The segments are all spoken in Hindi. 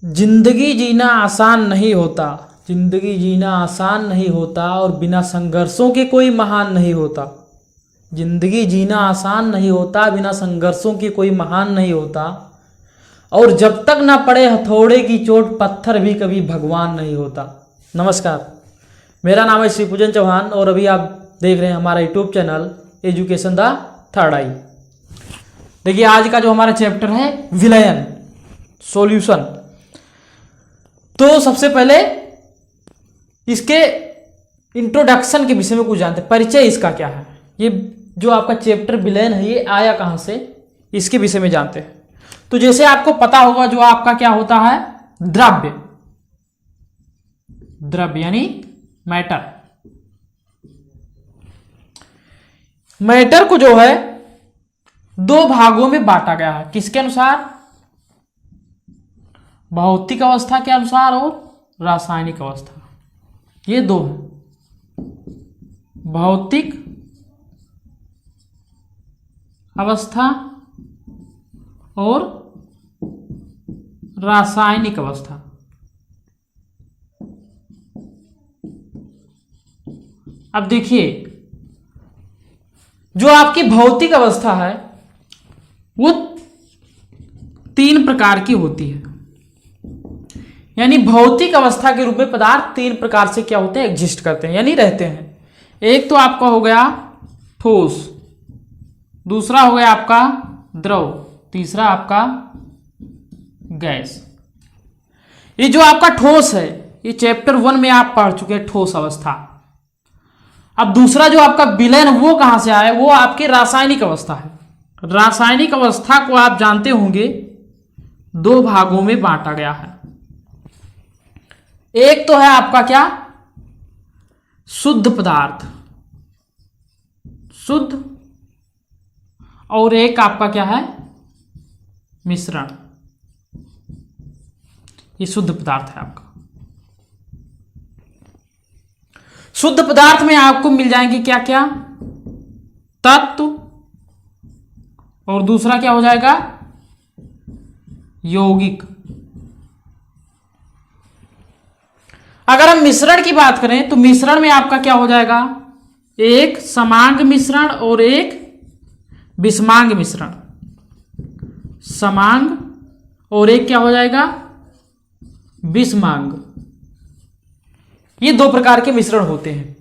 जिंदगी जीना आसान नहीं होता, जिंदगी जीना आसान नहीं होता और बिना संघर्षों के कोई महान नहीं होता। जिंदगी जीना आसान नहीं होता, बिना संघर्षों के कोई महान नहीं होता। और जब तक ना पड़े हथौड़े की चोट, पत्थर भी कभी भगवान नहीं होता। नमस्कार, मेरा नाम है श्रीपूजन चौहान और अभी आप देख रहे हैं हमारा YouTube channel education the third eye. देखिए, आज का जो हमारा चैप्टर है विलयन सॉल्यूशन। तो सबसे पहले इसके इंट्रोडक्शन के विषय में कुछ जानते हैं, परिचय इसका क्या है। ये जो आपका चैप्टर विलयन है ये आया कहाँ से, इसके विषय में जानते हैं। तो जैसे आपको पता होगा, जो आपका क्या होता है, द्रव्य, द्रव्य यानी मैटर। मैटर को जो है दो भागों में बांटा गया है। किसके अनुसार? भौतिक अवस्था के अनुसार और रासायनिक अवस्था। ये दो है, भौतिक अवस्था और रासायनिक अवस्था। अब देखिए, जो आपकी भौतिक अवस्था है वो तीन प्रकार की होती है। यानी भौतिक अवस्था के रूप में पदार्थ तीन प्रकार से क्या होते हैं, एग्जिस्ट करते हैं यानी रहते हैं। एक तो आपका हो गया ठोस, दूसरा हो गया आपका द्रव, तीसरा आपका गैस। ये जो आपका ठोस है ये चैप्टर 1 में आप पढ़ चुके हैं, ठोस अवस्था। अब दूसरा जो आपका विलयन वो कहां से आया, वो आपकी रासायनिक अवस्था है। रासायनिक अवस्था को आप जानते होंगे दो भागों में बांटा गया है। एक तो है आपका क्या, शुद्ध पदार्थ, शुद्ध, और एक आपका क्या है, मिश्रण। ये शुद्ध पदार्थ है आपका। शुद्ध पदार्थ में आपको मिल जाएंगे क्या क्या, तत्व, और दूसरा क्या हो जाएगा, यौगिक। अगर हम मिश्रण की बात करें तो मिश्रण में आपका क्या हो जाएगा, एक समांग मिश्रण और एक विषमांग मिश्रण। समांग और एक क्या हो जाएगा, विषमांग। ये दो प्रकार के मिश्रण होते हैं।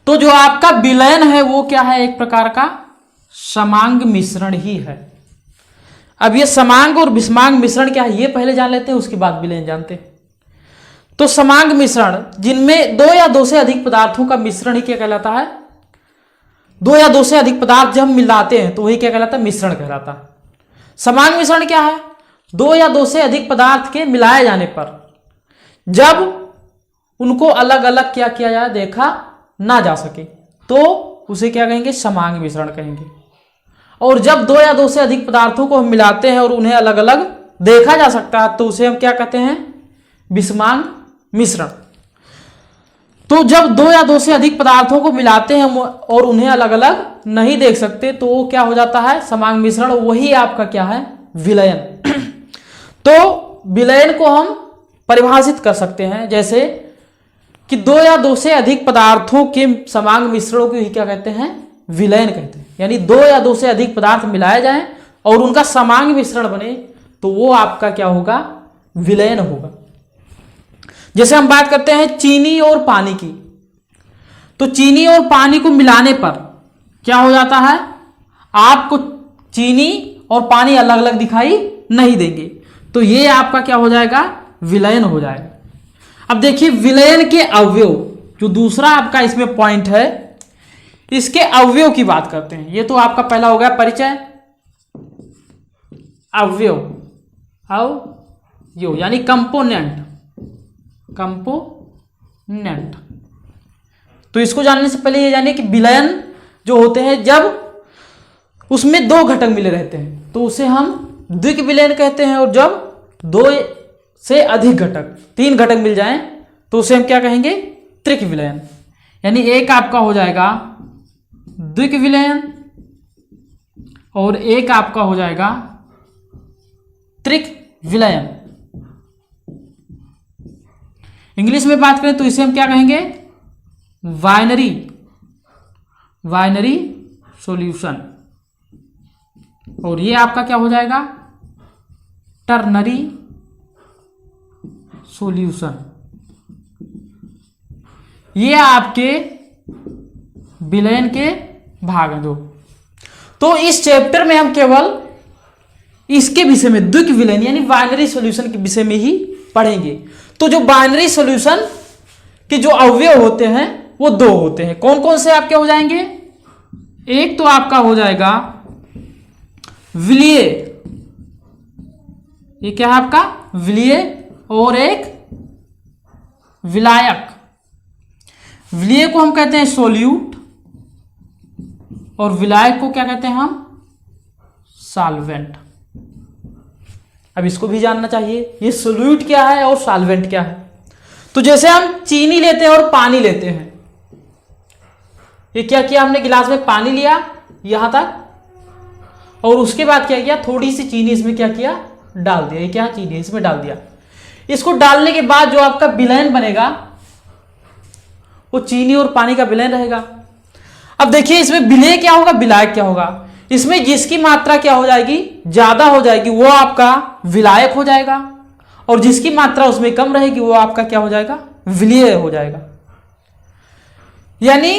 तो जो आपका विलयन है वो क्या है, एक प्रकार का समांग मिश्रण ही है। अब ये समांग और विषमांग मिश्रण क्या है ये पहले जान लेते हैं, उसके बाद विलयन जानते हैं। तो समांग मिश्रण, जिनमें दो या दो से अधिक पदार्थों का मिश्रण ही क्या कहलाता है, दो या दो से अधिक पदार्थ जब मिलाते हैं तो वही क्या कहलाता है, मिश्रण कहलाता है। समांग मिश्रण क्या है, दो या दो से अधिक पदार्थ के मिलाए जाने पर जब उनको अलग अलग क्या किया जाए, देखा ना जा सके, तो उसे क्या कहेंगे, समांग मिश्रण कहेंगे। और जब दो या दो से अधिक पदार्थों को हम मिलाते हैं और उन्हें अलग अलग देखा जा सकता है तो उसे हम क्या कहते हैं, विषमांग मिश्रण। तो जब दो या दो से अधिक पदार्थों को मिलाते हैं और उन्हें अलग अलग नहीं देख सकते तो वो क्या हो जाता है, समांग मिश्रण। वही आपका क्या है, विलयन। तो विलयन को हम परिभाषित कर सकते हैं जैसे कि दो या दो से अधिक पदार्थों के समांग मिश्रणों को ही क्या कहते हैं, विलयन कहते हैं। यानी दो या दो से अधिक पदार्थ मिलाए जाएं और उनका समांग मिश्रण बने तो वो आपका क्या होगा, विलयन होगा। जैसे हम बात करते हैं चीनी और पानी की, तो चीनी और पानी को मिलाने पर क्या हो जाता है, आपको चीनी और पानी अलग अलग दिखाई नहीं देंगे, तो ये आपका क्या हो जाएगा, विलयन हो जाएगा। अब देखिए, विलयन के अवयव, जो दूसरा आपका इसमें पॉइंट है, इसके अवयव की बात करते हैं। ये तो आपका पहला हो गया परिचय, अवयव, अवयव यानी कंपोनेंट, कंपोनेंट। तो इसको जानने से पहले ये जानिए कि विलयन जो होते हैं जब उसमें दो घटक मिले रहते हैं तो उसे हम द्विक विलयन कहते हैं, और जब दो से अधिक घटक, तीन घटक मिल जाएं तो उसे हम क्या कहेंगे, त्रिक विलयन। यानी एक आपका हो जाएगा द्विक विलयन और एक आपका हो जाएगा त्रिक विलयन। इंग्लिश में बात करें तो इसे हम क्या कहेंगे, बाइनरी सॉल्यूशन। और ये आपका क्या हो जाएगा, टर्नरी सॉल्यूशन। ये आपके विलयन के भाग हैं 2। तो इस चैप्टर में हम केवल इसके विषय में द्विक विलयन यानी बाइनरी सॉल्यूशन के विषय में ही पढ़ेंगे। तो जो बाइनरी सॉल्यूशन के जो अवयव होते हैं वो 2 होते हैं। कौन कौन से आपके हो जाएंगे, एक तो आपका हो जाएगा विलीय, ये क्या है आपका विलीय, और एक विलायक। विलीय को हम कहते हैं सोल्यूट और विलायक को क्या कहते हैं हम, सॉल्वेंट। अब इसको भी जानना चाहिए, ये सोल्यूट क्या है और सॉल्वेंट क्या है। तो जैसे हम चीनी लेते हैं और पानी लेते हैं, ये क्या किया हमने, गिलास में पानी लिया यहां तक, और उसके बाद क्या किया, थोड़ी सी चीनी इसमें क्या किया, डाल दिया। ये क्या, चीनी इसमें डाल दिया। इसको डालने के बाद जो आपका विलयन बनेगा वो चीनी और पानी का विलयन रहेगा। अब देखिए इसमें विलेय क्या होगा, विलायक क्या होगा। इसमें जिसकी मात्रा क्या हो जाएगी, ज्यादा हो जाएगी, वो आपका विलायक हो जाएगा, और जिसकी मात्रा उसमें कम रहेगी वो आपका क्या हो जाएगा, विलीय हो जाएगा। यानी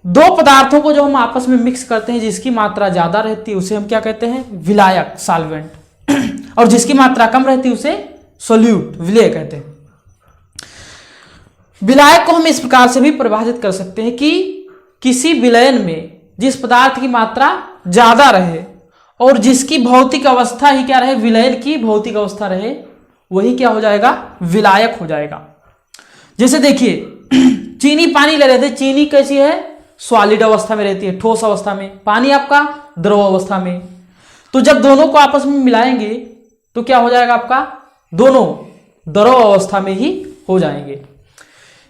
2 पदार्थों को जो हम आपस में मिक्स करते हैं, जिसकी मात्रा ज्यादा रहती है उसे हम क्या कहते हैं, विलायक सॉल्वेंट, और जिसकी मात्रा कम रहती है उसे सोल्यूट विलेय कहते हैं। विलायक को हम इस प्रकार से भी परिभाषित कर सकते हैं कि किसी विलयन में जिस पदार्थ की मात्रा ज्यादा रहे और जिसकी भौतिक अवस्था ही क्या रहे, विलयन की भौतिक अवस्था रहे, वही क्या हो जाएगा, विलायक हो जाएगा। जैसे देखिए चीनी पानी ले रहे थे, चीनी कैसी है, सॉलिड अवस्था में रहती है, ठोस अवस्था में, पानी आपका द्रव अवस्था में। तो जब दोनों को आपस में मिलाएंगे तो क्या हो जाएगा, आपका दोनों द्रव अवस्था में ही हो जाएंगे।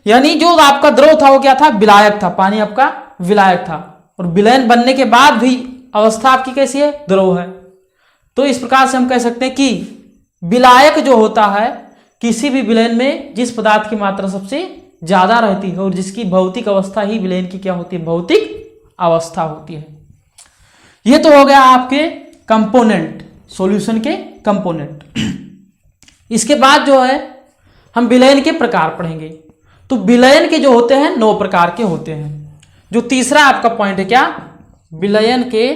यानी जो आपका द्रव था वो क्या था, विलायक था, पानी आपका विलायक था, और विलयन बनने के बाद भी अवस्था आपकी कैसी है, द्रव है। तो इस प्रकार से हम कह सकते हैं कि विलायक जो होता है किसी भी विलयन में जिस पदार्थ की मात्रा सबसे ज्यादा रहती है और जिसकी भौतिक अवस्था ही विलयन की क्या होती है, भौतिक अवस्था होती है। यह तो हो गया आपके कंपोनेंट, सॉल्यूशन के कंपोनेंट। इसके बाद जो है हम विलयन के प्रकार पढ़ेंगे। तो विलयन के जो होते हैं 9 प्रकार के होते हैं। जो तीसरा आपका पॉइंट है क्या, विलयन के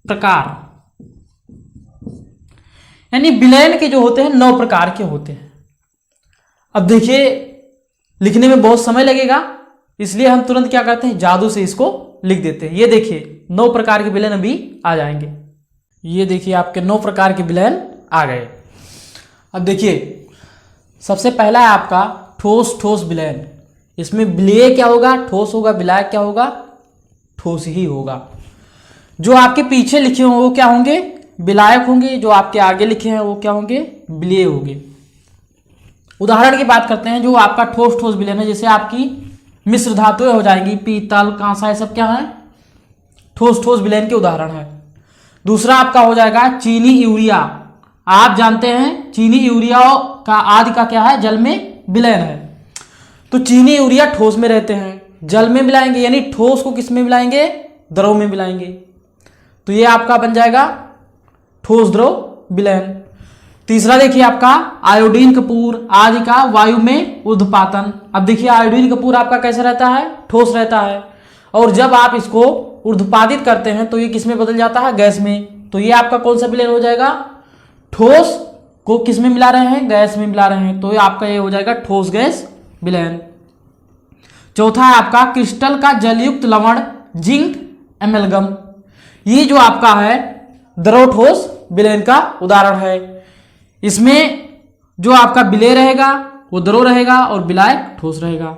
प्रकार, यानी विलयन के जो होते हैं 9 प्रकार के होते हैं। अब देखिए लिखने में बहुत समय लगेगा, इसलिए हम तुरंत क्या करते हैं, जादू से इसको लिख देते हैं। ये देखिए 9 प्रकार के विलयन अभी आ जाएंगे। ये देखिए आपके 9 प्रकार के विलयन आ गए। अब देखिए सबसे पहला है आपका ठोस ठोस विलयन। इसमें विलेय क्या होगा, ठोस होगा, विलायक क्या होगा, ठोस ही होगा। जो आपके पीछे लिखे होंगे वो क्या होंगे, विलायक होंगे, जो आपके आगे लिखे हैं वो क्या होंगे, विलेय होंगे। उदाहरण की बात करते हैं, जो आपका ठोस ठोस विलयन है, जैसे आपकी मिश्र धातुएं हो जाएंगी, पीतल कांसा, ये सब क्या है, ठोस ठोस विलयन के उदाहरण है। दूसरा आपका हो जाएगा चीनी यूरिया। आप जानते हैं चीनी यूरिया का आदि का क्या है, जल में विलयन है। तो चीनी यूरिया ठोस में रहते हैं, जल में मिलाएंगे, यानी ठोस को किस में मिलाएंगे, द्रव में मिलाएंगे। तो ये आपका बन जाएगा ठोस द्रव विलयन। तीसरा देखिए आपका आयोडीन कपूर आदि का वायु में ऊर्ध्वपातन। अब देखिए आयोडीन कपूर आपका कैसा रहता है, ठोस रहता है, और जब आप इसको ऊर्ध्वपातित करते हैं तो ये किस में बदल जाता है, गैस में। तो ये आपका कौन सा विलयन हो जाएगा, ठोस को किस में मिला रहे हैं, गैस में मिला रहे हैं, तो ये आपका ये हो जाएगा ठोस गैस विलयन। चौथा है आपका क्रिस्टल का जलयुक्त लवण जिंक एमेलगम। ये जो आपका है द्रव ठोस विलयन का उदाहरण है। इसमें जो आपका विलेय रहेगा वो द्रव रहेगा और विलायक ठोस रहेगा।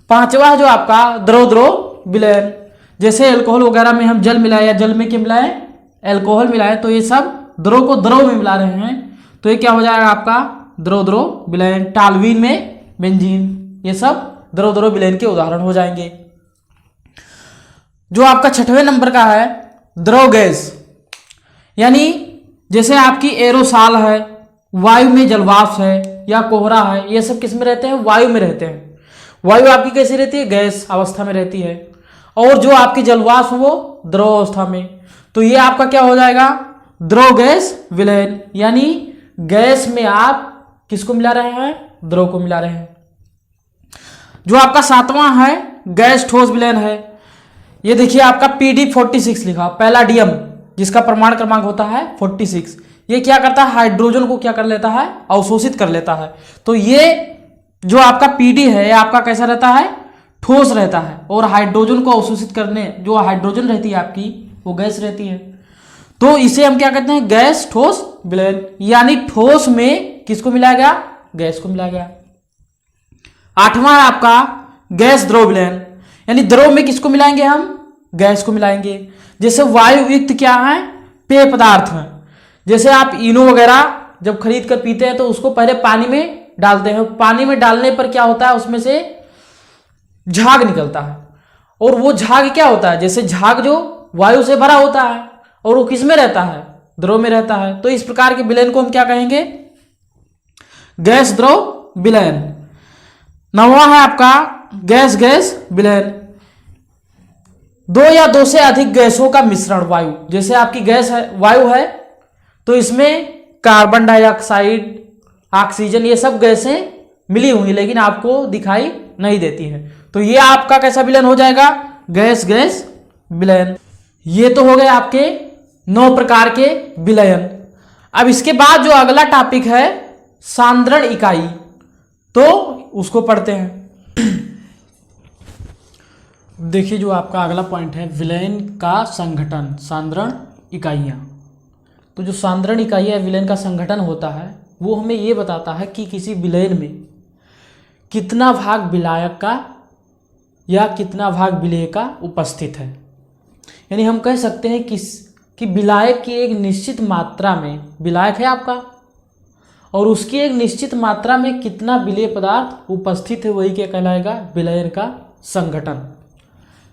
पांचवा है जो आपका द्रव द्रव विलयन, जैसे अल्कोहल वगैरह में हम जल मिलाए या जल में क्या मिलाए, अल्कोहल मिलाए, तो ये सब द्रव को द्रव में मिला रहे हैं, तो ये क्या हो जाएगा आपका द्रव द्रव विलयन। टालवीन में बेंजीन, ये सब द्रव द्रव विलयन के उदाहरण हो जाएंगे। जो आपका 6वें नंबर का है द्रव गैस, यानी जैसे आपकी एरोसॉल है, वायु में जलवाष्प है, या कोहरा है, ये सब किस में रहते हैं? वायु में रहते हैं। वायु आपकी कैसी रहती है? गैस अवस्था में रहती है। और जो आपकी जलवाष्प वो द्रव अवस्था में। तो ये आपका क्या हो जाएगा? द्रव गैस विलयन, यानी गैस में आप किसको मिला रहे हैं? द्रव को मिला रहे हैं। जो आपका 7वां है गैस ठोस विलयन है। ये देखिए आपका PD46 लिखा, पैलाडियम, जिसका परमाणु क्रमांक होता है 46। ये क्या करता है? हाइड्रोजन को क्या कर लेता है? अवशोषित कर लेता है। तो ये जो आपका PD है आपका कैसा रहता है? ठोस रहता है। और हाइड्रोजन को अवशोषित करने जो हाइड्रोजन रहती है आपकी वो गैस रहती है। तो इसे हम क्या कहते हैं? गैस ठोस विलयन, यानी ठोस में किसको मिलाया गया? गैस को मिलाया गया। 8वां है आपका गैस द्रव विलयन, यानी द्रव में किसको मिलाएंगे हम? गैस को मिलाएंगे। जैसे वायु युक्त क्या है? पेय पदार्थ है। जैसे आप इनो वगैरह जब खरीद कर पीते हैं तो उसको पहले पानी में डालते हैं। पानी में डालने पर क्या होता है? उसमें से झाग निकलता है। और वो झाग क्या होता है? जैसे झाग जो वायु से भरा होता है और वो किस में रहता है? द्रव में रहता है। तो इस प्रकार के विलयन को हम क्या कहेंगे? गैस द्रव विलयन। 9वां है आपका गैस गैस विलयन। 2 या 2 से अधिक गैसों का मिश्रण वायु। जैसे आपकी गैस है, वायु है, तो इसमें कार्बन डाइऑक्साइड, ऑक्सीजन, ये सब गैसें मिली हुई लेकिन आपको दिखाई नहीं देती है। तो ये आपका कैसा विलयन हो जाएगा? गैस गैस विलयन। ये तो हो गए आपके 9 प्रकार के विलयन। अब इसके बाद जो अगला टॉपिक है सांद्रण इकाई, तो उसको पढ़ते हैं। देखिए जो आपका अगला पॉइंट है विलयन का संघटन, सांद्रण इकाइयाँ। तो जो सांद्रण इकाइयाँ विलयन का संघटन होता है वो हमें ये बताता है कि किसी विलयन में कितना भाग विलायक का या कितना भाग विलेय का उपस्थित है। यानी हम कह सकते हैं कि विलायक की एक निश्चित मात्रा में, विलायक है आपका, और उसकी एक निश्चित मात्रा में कितना विलेय पदार्थ उपस्थित है, वही क्या कहलाएगा? विलयन का संघटन।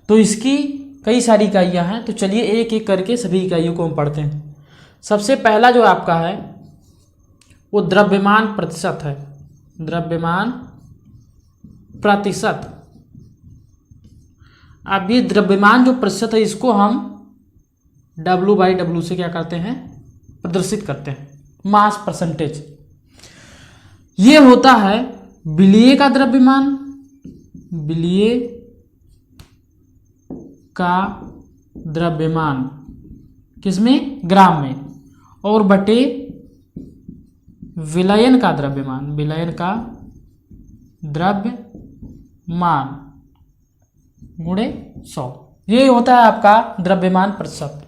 तो इसकी कई सारी इकाइयाँ हैं, तो चलिए एक एक करके सभी इकाइयों को हम पढ़ते हैं। सबसे पहला जो आपका है वो द्रव्यमान प्रतिशत है। द्रव्यमान प्रतिशत। अब ये द्रव्यमान जो प्रतिशत है इसको हम W/W से क्या करते हैं? प्रदर्शित करते हैं, मास परसेंटेज। ये होता है विलेय का द्रव्यमान, विलेय का द्रव्यमान किसमें? ग्राम में, और बटे विलयन का द्रव्यमान, विलयन का द्रव्यमान गुणे 100। ये होता है आपका द्रव्यमान प्रतिशत।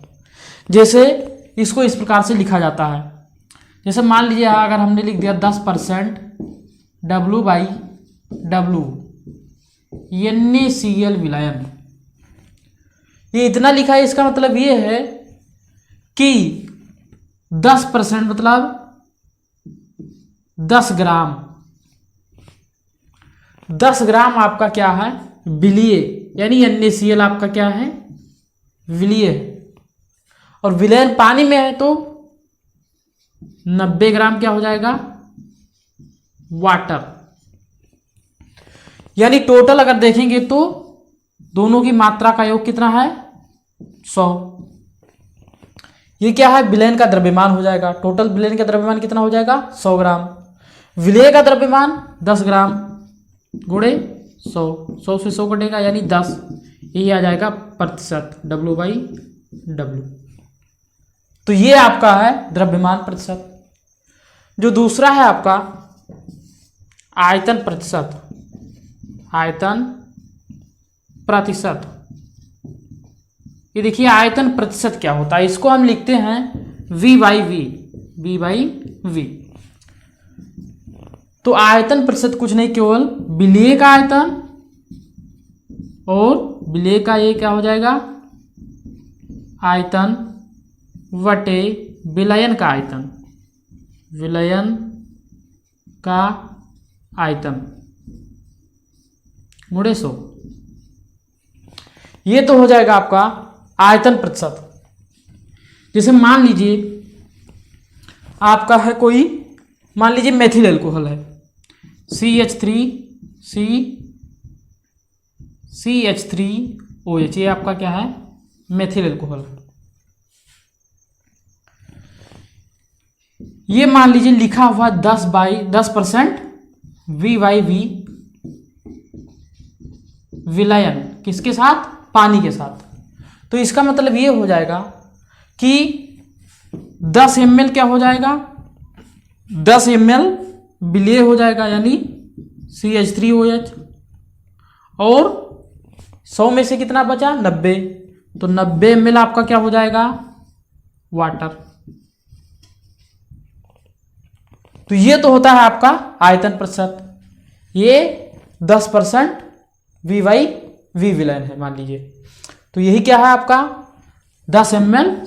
जैसे इसको इस प्रकार से लिखा जाता है, जैसे मान लीजिए अगर हमने लिख दिया 10% W/W NaCl विलयन, ये इतना लिखा है, इसका मतलब ये है कि 10% मतलब 10 ग्राम, 10 ग्राम आपका क्या है? विलीय, यानी NaCl आपका क्या है? विलीय। और विलयन पानी में है तो 90 ग्राम क्या हो जाएगा? वाटर। यानी टोटल अगर देखेंगे तो दोनों की मात्रा का योग कितना है? 100। ये क्या है? विलयन का द्रव्यमान हो जाएगा। टोटल विलयन का द्रव्यमान कितना हो जाएगा? 100 ग्राम। विलेय का द्रव्यमान 10 ग्राम गुणे 100, 100 से 100 कटेगा यानी 10, ये आ जाएगा प्रतिशत, W/W। तो ये आपका है द्रव्यमान प्रतिशत। जो दूसरा है आपका आयतन प्रतिशत, आयतन प्रतिशत। ये देखिए आयतन प्रतिशत क्या होता है, इसको हम लिखते हैं V/V, V/V। तो आयतन प्रतिशत कुछ नहीं, केवल विलेय का आयतन और विलेय का ये क्या हो जाएगा? आयतन वटे विलयन का आयतन, विलयन का आयतन गुणे 100। ये तो हो जाएगा आपका आयतन प्रतिशत। जैसे मान लीजिए आपका है कोई, मान लीजिए मेथिल अल्कोहल है, CH3OH, ये आपका क्या है, मेथिल अल्कोहल। ये मान लीजिए लिखा हुआ 10% VYV विलयन किसके साथ, पानी के साथ। तो इसका मतलब ये हो जाएगा कि 10 ml क्या हो जाएगा, 10 ml विलय हो जाएगा यानी CH3OH, और 100 में से कितना बचा, 90, तो 90 ml आपका क्या हो जाएगा, वाटर। तो ये तो होता है आपका आयतन प्रतिशत, ये 10% VYV विलयन है मान लीजिए। तो यही क्या है आपका 10 ml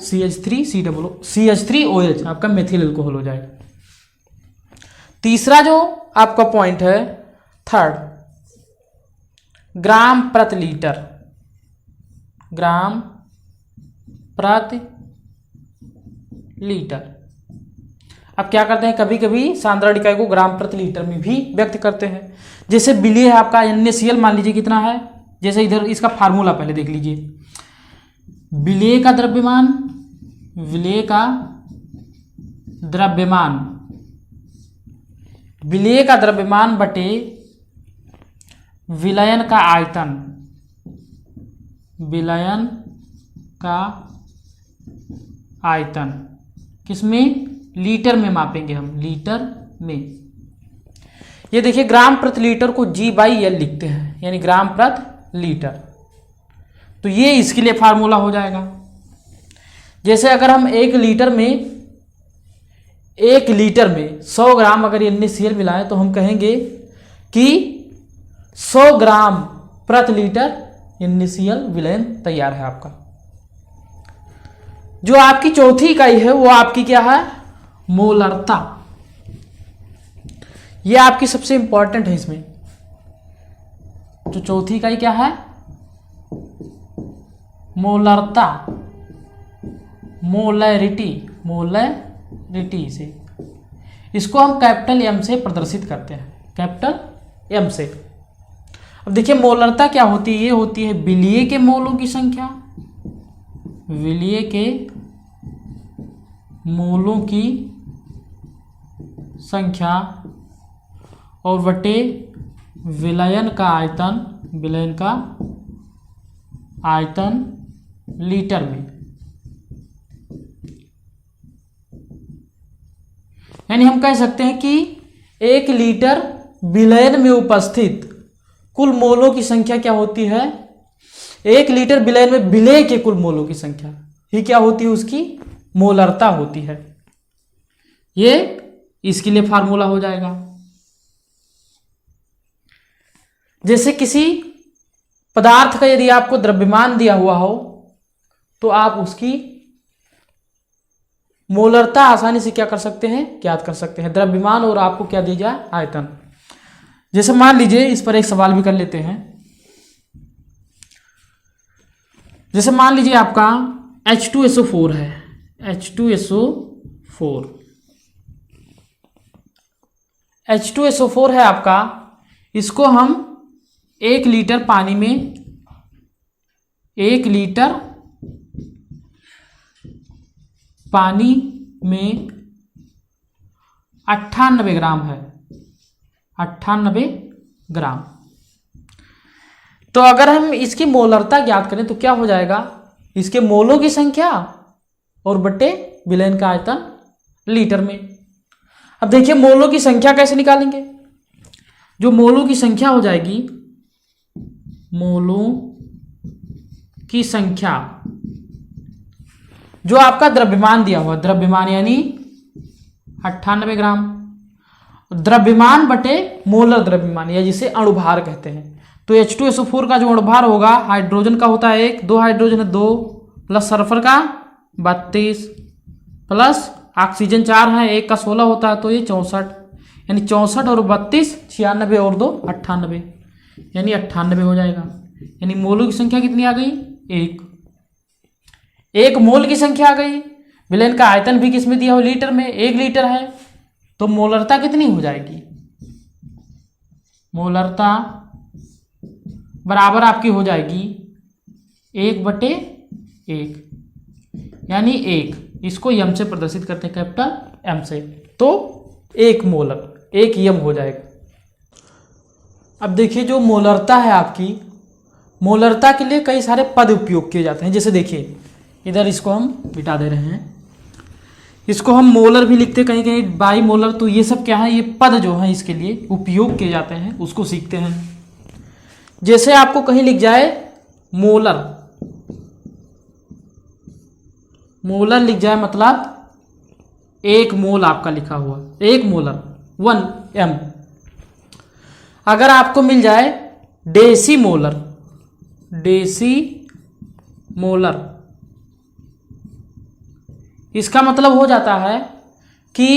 CH3OH आपका मेथिल अल्कोहल हो जाएगा। तीसरा जो आपका पॉइंट है, थर्ड, ग्राम प्रति लीटर, ग्राम प्रति लीटर। अब क्या करते हैं, कभी कभी सांद्रण इकाई को ग्राम प्रति लीटर में भी व्यक्त करते हैं। जैसे विलय है आपका NaCl, मान लीजिए कितना है, जैसे इधर इसका फार्मूला पहले देख लीजिए, विलय का द्रव्यमान, विलय का द्रव्यमान, विलय का द्रव्यमान बटे विलयन का आयतन, विलयन का आयतन किसमें, लीटर में मापेंगे हम, लीटर में। ये देखिए ग्राम प्रति लीटर को G/L लिखते हैं, यानी ग्राम प्रति लीटर। तो ये इसके लिए फार्मूला हो जाएगा। जैसे अगर हम 1 लीटर में 100 ग्राम अगर NaCl मिलाएं तो हम कहेंगे कि 100 ग्राम प्रति लीटर NaCl विलयन तैयार है आपका। जो आपकी चौथी इकाई है वो आपकी क्या है, मोलरता। ये आपकी सबसे इंपॉर्टेंट है इसमें। जो चौथी इकाई क्या है, मोलरता, मोलैरिटी से। इसको हम कैपिटल M से प्रदर्शित करते हैं, कैपिटल M से। अब देखिए मोलरता क्या होती है, ये होती है विलय के मोलों की संख्या, विलय के मोलों की संख्या और बटे विलयन का आयतन, विलयन का आयतन लीटर में। यानी हम कह सकते हैं कि 1 लीटर विलयन में उपस्थित कुल मोलों की संख्या क्या होती है, 1 लीटर विलयन में विलय के कुल मोलों की संख्या ही क्या होती है, उसकी मोलरता होती है। ये इसके लिए फार्मूला हो जाएगा। जैसे किसी पदार्थ का यदि आपको द्रव्यमान दिया हुआ हो तो आप उसकी मोलरता आसानी से क्या कर सकते हैं, ज्ञात कर सकते हैं। द्रव्यमान और आपको क्या दिया जाए, आयतन। जैसे मान लीजिए इस पर एक सवाल भी कर लेते हैं। जैसे मान लीजिए आपका H2SO4 है, H2SO4 है आपका। इसको हम 1 लीटर पानी में, 1 लीटर पानी में 98 ग्राम है, 98 ग्राम। तो अगर हम इसकी मोलरता ज्ञात करें तो क्या हो जाएगा, इसके मोलों की संख्या और बटे विलयन का आयतन लीटर में। अब देखिए मोलों की संख्या कैसे निकालेंगे। जो मोलों की संख्या हो जाएगी, मोलों की संख्या, जो आपका द्रव्यमान दिया हुआ, द्रव्यमान यानी 98 ग्राम, द्रव्यमान बटे मोलर द्रव्यमान या जिसे अणुभार कहते हैं। तो H2SO4 का जो अणुभार होगा, हाइड्रोजन का होता है 1, 2 हाइड्रोजन है 2, प्लस सल्फर का 32, प्लस ऑक्सीजन 4 है, 1 का 16 होता है, तो ये 64, यानी 64 और 32 96 और 2 98, यानी 98 हो जाएगा। यानी मोलों की संख्या कितनी आ गई, 1 मोल की संख्या आ गई। विलयन का आयतन भी किसमें दिया हो, लीटर में, 1 लीटर है, तो मोलरता कितनी हो जाएगी, मोलरता बराबर आपकी हो जाएगी 1/1, यानी 1। इसको यम से प्रदर्शित करते हैं, कैपिटल एम से, तो 1 मोलर, 1 यम हो जाएगा। अब देखिए जो मोलरता है आपकी, मोलरता के लिए कई सारे पद उपयोग किए जाते हैं। जैसे देखिए इधर इसको हम मिटा दे रहे हैं, इसको हम मोलर भी लिखते हैं, कहीं कहीं बाई मोलर। तो ये सब क्या है, ये पद जो है इसके लिए उपयोग किए जाते हैं, उसको सीखते हैं। जैसे आपको कहीं लिख जाए मोलर, मोलर लिख जाए मतलब 1 मोल आपका लिखा हुआ, 1 मोलर 1 m। अगर आपको मिल जाए डेसी मोलर, डेसी मोलर, इसका मतलब हो जाता है कि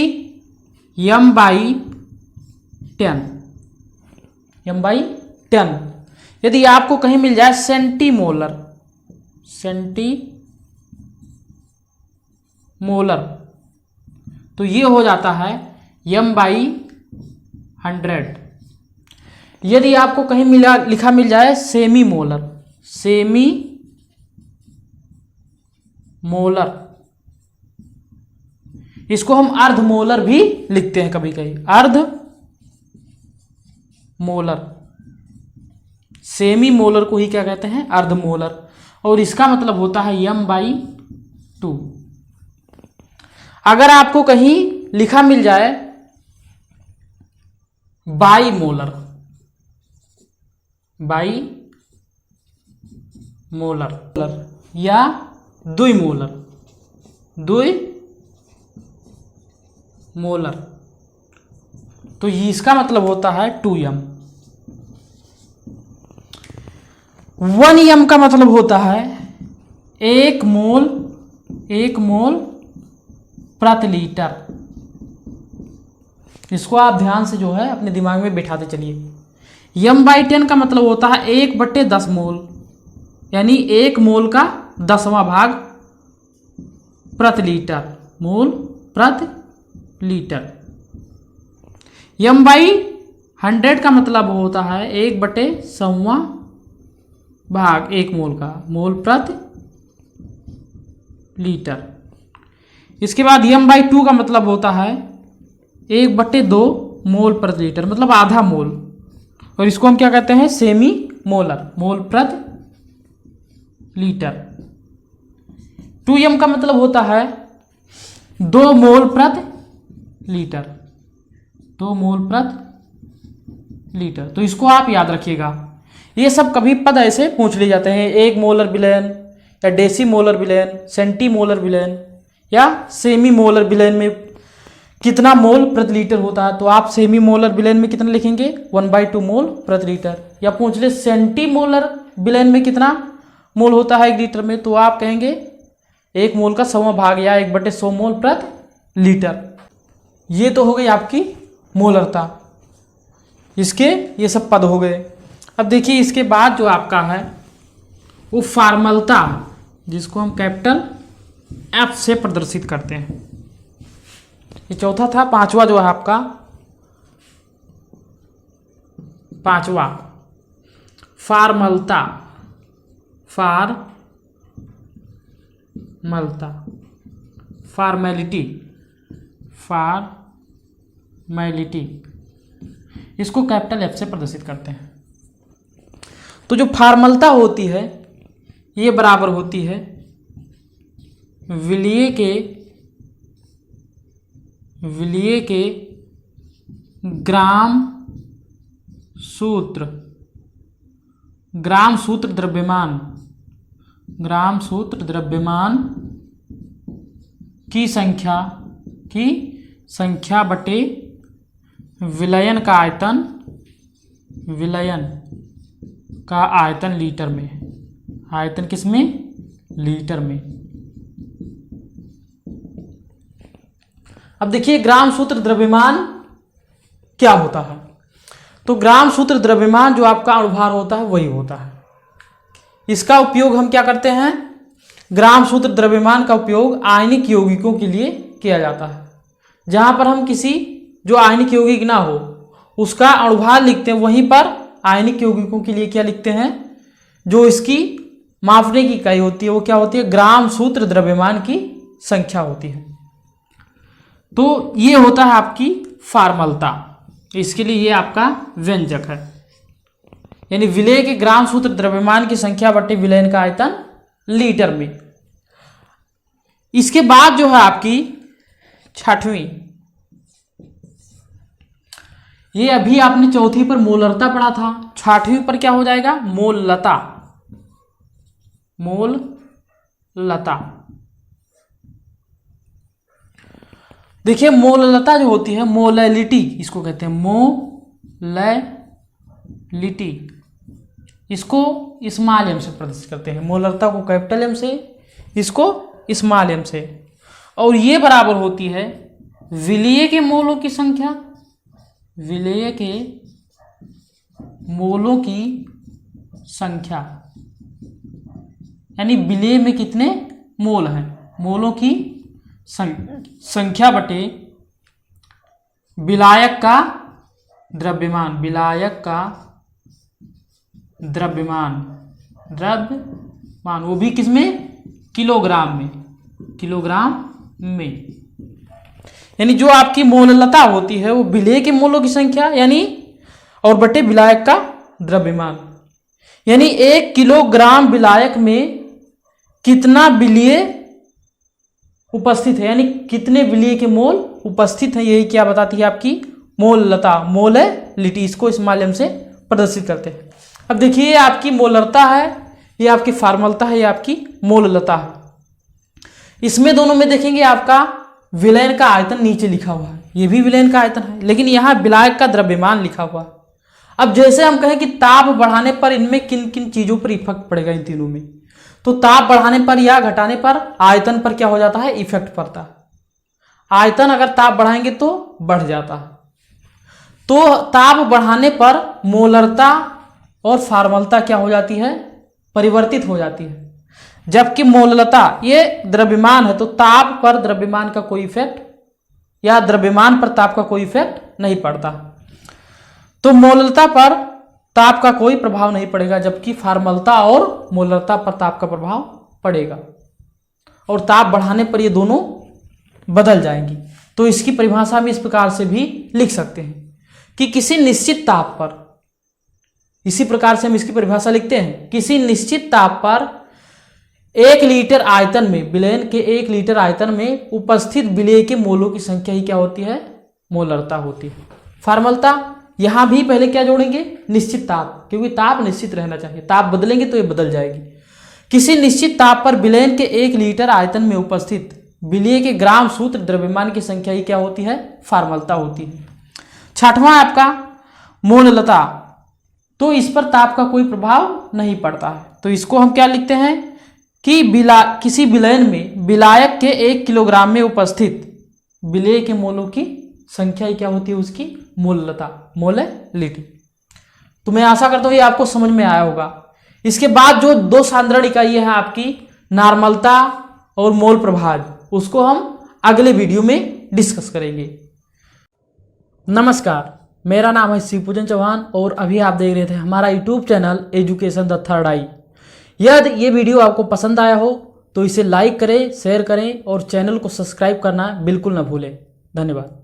m/10, m/10। यदि आपको कहीं मिल जाए सेंटीमोलर, सेंटीमोलर, तो ये हो जाता है m/100। यदि आपको कहीं लिखा मिल जाए सेमी मोलर, सेमी मोलर, इसको हम अर्ध मोलर भी लिखते हैं कभी कभी, अर्ध मोलर। सेमी मोलर को ही क्या कहते हैं, अर्ध मोलर, और इसका मतलब होता है m/2। अगर आपको कहीं लिखा मिल जाए बाई मोलर, बाई मोलर या दुई मोलर, दुई मोलर, तो इसका मतलब होता है 2m। 1m का मतलब होता है 1 मोल, 1 मोल प्रति लीटर। इसको आप ध्यान से जो है अपने दिमाग में बिठाते चलिए। m/10 का मतलब होता है 1/10 मोल, यानी 1 मोल का 10वां भाग प्रति लीटर, मोल प्रति लीटर। m/100 का मतलब होता है 1/100वां भाग 1 मोल का, मोल प्रति लीटर। इसके बाद m/2 का मतलब होता है 1/2 मोल प्रति लीटर, मतलब आधा मोल, और इसको हम क्या कहते हैं, सेमी मोलर, मोल प्रति लीटर। 2m का मतलब होता है 2 मोल प्रति लीटर, 2 मोल प्रति लीटर। तो इसको आप याद रखिएगा। ये सब कभी पद ऐसे पूछ लिए जाते हैं, 1 मोलर विलयन या डेसी मोलर विलयन, सेंटी मोलर विलयन या सेमी मोलर विलयन में कितना मोल प्रति लीटर होता है, तो आप सेमी मोलर विलयन में कितना लिखेंगे, 1/2 मोल प्रति लीटर। या पूछ ले सेंटी मोलर विलयन में कितना मोल होता है 1 लीटर में, तो आप कहेंगे 1 मोल का 100वां भाग या 1/100 मोल प्रति लीटर। ये तो हो गई आपकी मोलरता, इसके ये सब पद हो गए। अब देखिए इसके बाद जो आपका है वो फार्मलता, जिसको हम कैपिटल F से प्रदर्शित करते हैं। ये चौथा था। पांचवा जो है आपका, पांचवा फार्मलता, फार्मलता, फॉर्मेलिटी, फॉर्मेलिटी, इसको कैपिटल F से प्रदर्शित करते हैं। तो जो फार्मलता होती है ये बराबर होती है विलिये के ग्राम सूत्र द्रव्यमान, ग्राम सूत्र द्रव्यमान की संख्या बटे विलयन का आयतन, विलयन का आयतन लीटर में, आयतन किसमें, लीटर में। अब देखिए ग्राम सूत्र द्रव्यमान क्या होता है। तो ग्राम सूत्र द्रव्यमान जो आपका अणुभार होता है वही होता है। इसका उपयोग हम क्या करते हैं, ग्राम सूत्र द्रव्यमान का उपयोग आयनिक यौगिकों के लिए किया जाता है। जहां पर हम किसी जो आयनिक यौगिक ना हो उसका अणुभार लिखते हैं, वहीं पर आयनिक यौगिकों के लिए क्या लिखते हैं, जो इसकी मापने की इकाई होती है वो क्या होती है, ग्राम सूत्र द्रव्यमान की संख्या होती है। तो ये होता है आपकी फार्मलता, इसके लिए ये आपका व्यंजक है, यानी विलेय के ग्राम सूत्र द्रव्यमान की संख्या बटे विलयन का आयतन लीटर में। इसके बाद जो है आपकी छठवीं, ये अभी आपने चौथी पर मोलरता पढ़ा था, छठवीं पर क्या हो जाएगा, मोललता। मोललता देखिए, मोललता जो होती है, मोलैलिटी इसको कहते हैं, मोलैलिटी, इसको स्मॉल एम से प्रदर्शित करते हैं, मोलरता को कैपिटल एम से, इसको स्मॉल एम से, और ये बराबर होती है विलेय के मोलों की संख्या, विलेय के मोलों की संख्या, यानी विलेय में कितने मोल हैं, मोलों की संख्या बटे विलायक का द्रव्यमान, विलायक का द्रव्यमान, द्रव्यमान वो भी किसमें, किलोग्राम में, किलोग्राम में। यानी जो आपकी मोललता होती है वो विलेय के मोलों की संख्या यानी और बटे विलायक का द्रव्यमान, यानी 1 किलोग्राम विलायक में कितना विलेय उपस्थित है, यानी कितने विलेय के मोल उपस्थित है, यही क्या बताती है आपकी मोललता, मोलैलिटी, इसको स्मॉल एम से प्रदर्शित करते हैं। अब देखिए, ये आपकी मोलरता है, ये आपकी फार्मलता है, ये आपकी मोललता है। इसमें दोनों में देखेंगे आपका विलयन का आयतन नीचे लिखा हुआ है, ये भी विलयन का आयतन है, लेकिन यहाँ विलायक का द्रव्यमान लिखा हुआ है। अब जैसे हम कहें कि ताप बढ़ाने पर इनमें किन किन चीजों पर इफेक्ट पड़ेगा, इन तीनों में, तो ताप बढ़ाने पर या घटाने पर आयतन पर क्या हो जाता है, इफेक्ट पड़ता है। आयतन अगर ताप बढ़ाएंगे तो बढ़ जाता है, तो ताप बढ़ाने पर मोलरता और फार्मलता क्या हो जाती है, परिवर्तित हो जाती है। जबकि मोललता ये द्रव्यमान है, तो ताप पर द्रव्यमान का कोई इफेक्ट या द्रव्यमान पर ताप का कोई इफेक्ट नहीं पड़ता, तो मोललता पर ताप का कोई प्रभाव नहीं पड़ेगा, जबकि फार्मलता और मोलरता पर ताप का प्रभाव पड़ेगा, और ताप बढ़ाने पर ये दोनों बदल जाएंगी। तो इसकी परिभाषा में इस प्रकार से भी लिख सकते हैं कि किसी निश्चित ताप पर, इसी प्रकार से हम इसकी परिभाषा लिखते हैं, किसी निश्चित ताप पर 1 लीटर आयतन में, विलयन के 1 लीटर आयतन में उपस्थित विलेय के मोलों की संख्या ही क्या होती है, मोलरता होती है। फार्मलता, यहां भी पहले क्या जोड़ेंगे, निश्चित ताप, क्योंकि ताप निश्चित रहना चाहिए, ताप बदलेंगे तो ये बदल जाएगी। किसी निश्चित ताप पर विलयन के 1 लीटर आयतन में उपस्थित विलेय के ग्राम सूत्र द्रव्यमान की संख्या ही क्या होती है, फार्मलता होती है। छठवां आपका मोललता, तो इस पर ताप का कोई प्रभाव नहीं पड़ता है, तो इसको हम क्या लिखते हैं कि किसी विलयन में विलायक के 1 किलोग्राम में उपस्थित विलेय के मोलों की संख्या ही क्या होती है, उसकी मोललता, मोलैलिटी। तो मैं आशा करता हूं ये आपको समझ में आया होगा। इसके बाद जो 2 साधारण इकाइयां हैं आपकी, नार्मलता और मोल प्रभाज, उसको हम अगले वीडियो में डिस्कस करेंगे। नमस्कार, मेरा नाम है शिवपूजन चौहान और अभी आप देख रहे थे हमारा YouTube channel education the third eye. यदि ये वीडियो आपको पसंद आया हो तो इसे लाइक करें, शेयर करें और चैनल को सब्सक्राइब करना बिल्कुल न भूलें। धन्यवाद।